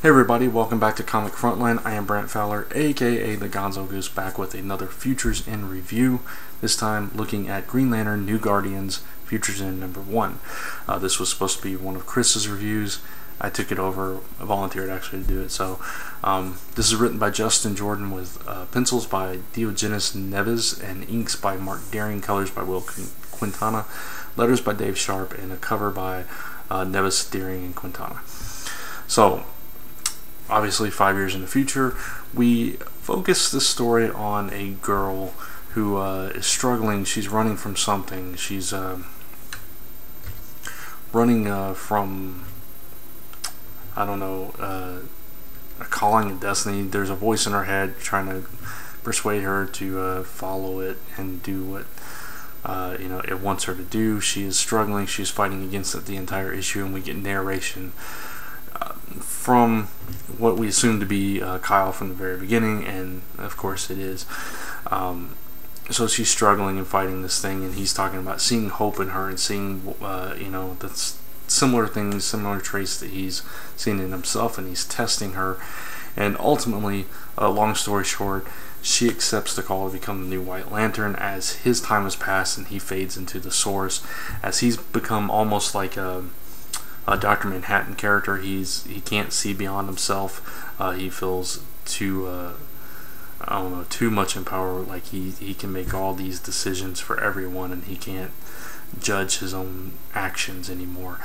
Hey everybody, welcome back to Comic Frontline. I am Brant Fowler, aka the Gonzogoose, back with another Futures in review. This time looking at Green Lantern New Guardians Futures in #1. This was supposed to be one of Chris's reviews. I took it over, I volunteered actually to do it. So this is written by Justin Jordan with pencils by Diogenes Neves and inks by Mark Daring, colors by Will Quintana, letters by Dave Sharp, and a cover by Neves, Daring, and Quintana. So obviously 5 years in the future, we focus this story on a girl who is struggling. She's running from something. She's running from, I don't know, a calling of destiny. There's a voice in her head trying to persuade her to follow it and do what it wants her to do. She is struggling. She's fighting against it the entire issue, and we get narration from what we assume to be Kyle from the very beginning, and of course it is. So she's struggling and fighting this thing, and he's talking about seeing hope in her and seeing that's similar things, similar traits that he's seen in himself, and he's testing her. And ultimately, long story short, she accepts the call to become the new White Lantern as his time has passed and he fades into the source, as he's become almost like a Dr. Manhattan character. He can't see beyond himself. He feels too too much in power. Like he can make all these decisions for everyone, and he can't judge his own actions anymore.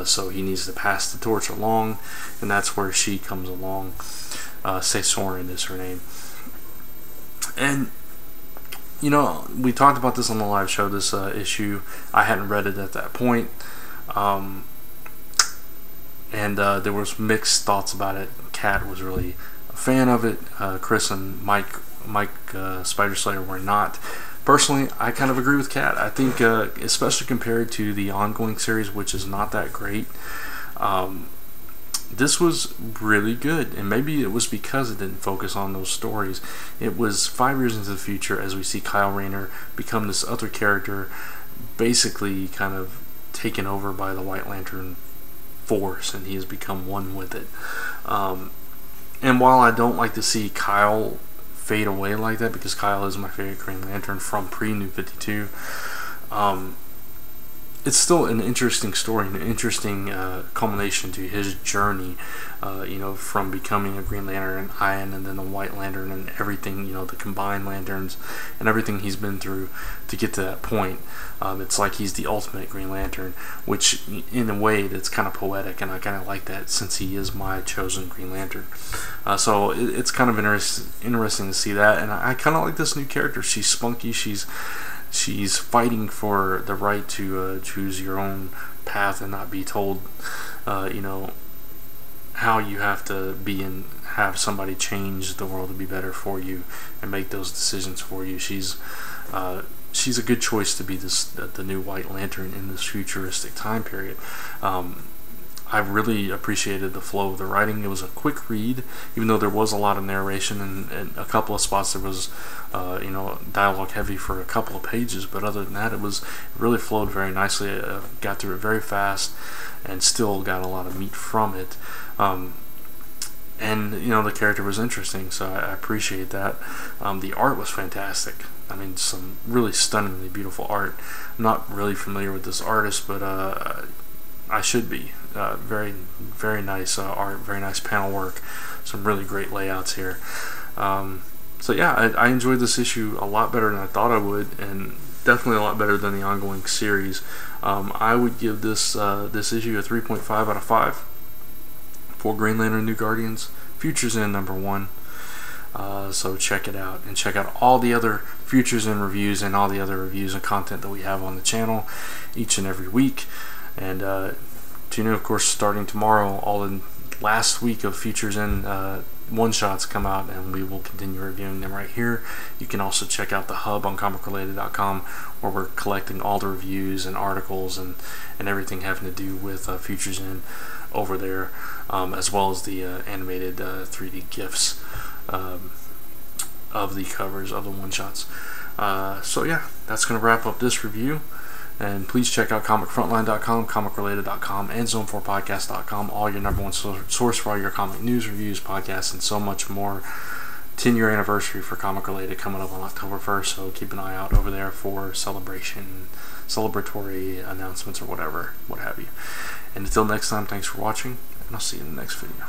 So he needs to pass the torch along, and that's where she comes along. Soren is her name. And we talked about this on the live show. This issue, I hadn't read it at that point. And there was mixed thoughts about it. Kat was really a fan of it. Chris and Mike Spider Slayer were not. Personally, I kind of agree with Kat. I think, especially compared to the ongoing series, which is not that great, this was really good. And maybe it was because it didn't focus on those stories. It was 5 years into the future as we see Kyle Raynor become this other character, basically kind of taken over by the White Lantern force, and he has become one with it. And while I don't like to see Kyle fade away like that, because Kyle is my favorite Green Lantern from pre-New 52, it's still an interesting story, an interesting culmination to his journey, from becoming a Green Lantern and Iron, and then a White Lantern, and everything, the combined lanterns and everything he's been through to get to that point. It's like he's the ultimate Green Lantern, which in a way that's kind of poetic, and I kind of like that since he is my chosen Green Lantern. So it's kind of interesting to see that, and I kind of like this new character. She's spunky. She's fighting for the right to choose your own path and not be told, how you have to be and have somebody change the world to be better for you and make those decisions for you. She's a good choice to be the new White Lantern in this futuristic time period. I really appreciated the flow of the writing. It was a quick read, even though there was a lot of narration, and a couple of spots there was dialogue heavy for a couple of pages, but other than that, it really flowed very nicely. I got through it very fast and still got a lot of meat from it. And the character was interesting, so I appreciate that. The art was fantastic. I mean, some really stunningly beautiful art. I'm not really familiar with this artist, but I should be. Very, very nice art, very nice panel work, some really great layouts here. So yeah, I enjoyed this issue a lot better than I thought I would, and definitely a lot better than the ongoing series. I would give this issue a 3.5 out of 5 for Green Lantern New Guardians Futures in #1. So check it out, and check out all the other Futures in reviews and all the other reviews and content that we have on the channel each and every week. And tune in, of course, starting tomorrow. All the last week of Futures in one-shots come out, and we will continue reviewing them right here. You can also check out the hub on comicrelated.com, where we're collecting all the reviews and articles and everything having to do with Futures in over there, as well as the animated 3D GIFs of the covers of the one-shots. So yeah, that's going to wrap up this review. And please check out comicfrontline.com, comicrelated.com, and zone4podcast.com, all your number one source for all your comic news, reviews, podcasts, and so much more. 10-year anniversary for Comic Related coming up on October 1st, so keep an eye out over there for celebratory announcements or whatever, what have you. And until next time, thanks for watching, and I'll see you in the next video.